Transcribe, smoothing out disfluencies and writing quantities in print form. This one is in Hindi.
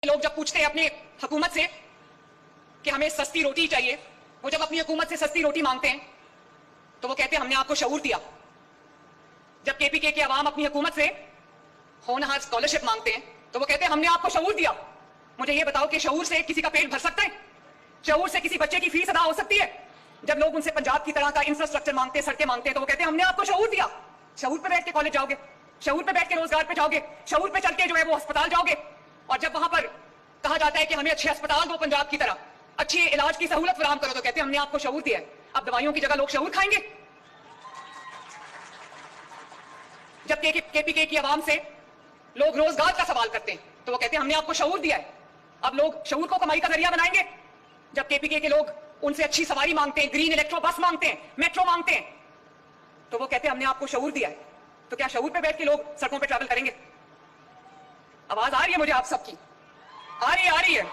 लोग जब पूछते हैं अपनी हुकूमत से कि हमें सस्ती रोटी चाहिए, वो जब अपनी हुकूमत से सस्ती रोटी मांगते हैं तो वो कहते हैं हमने आपको शऊर दिया। जब केपीके की आवाम अपनी हुकूमत से होनहार स्कॉलरशिप मांगते हैं तो वो कहते हैं हमने आपको शऊर दिया। मुझे ये बताओ कि शऊर से किसी का पेट भर सकता है? शऊर से किसी बच्चे की फीस अदा हो सकती है? जब लोग उनसे पंजाब की तरह का इंफ्रास्ट्रक्चर मांगते हैं, सड़कें मांगते हैं, तो वो कहते हैं हमने आपको शऊर दिया। शऊर पे बैठ के कॉलेज जाओगे, शऊर पे बैठ के रोजगार पे जाओगे, शऊर पे चल के जो है वो अस्पताल जाओगे। और जब वहां पर कहा जाता है कि हमें अच्छे अस्पताल दो, पंजाब की तरह अच्छी इलाज की सहूलत फराहम करो, तो कहते हैं हमने आपको शऊर दिया है। अब दवाइयों की जगह लोग शऊर खाएंगे। जब केपीके की आवाम से लोग रोजगार का सवाल करते हैं तो वो कहते हैं हमने आपको शऊर दिया है। अब लोग शऊर को कमाई का जरिया बनाएंगे। जब केपीके के लोग उनसे अच्छी सवारी मांगते हैं, ग्रीन इलेक्ट्रो बस मांगते हैं, मेट्रो मांगते हैं, तो वो कहते हैं हमने आपको शऊर दिया है। तो क्या शऊर पे बैठ के लोग सड़कों पे ट्रैवल करेंगे? आवाज आ रही है मुझे आप सबकी? आ रही है?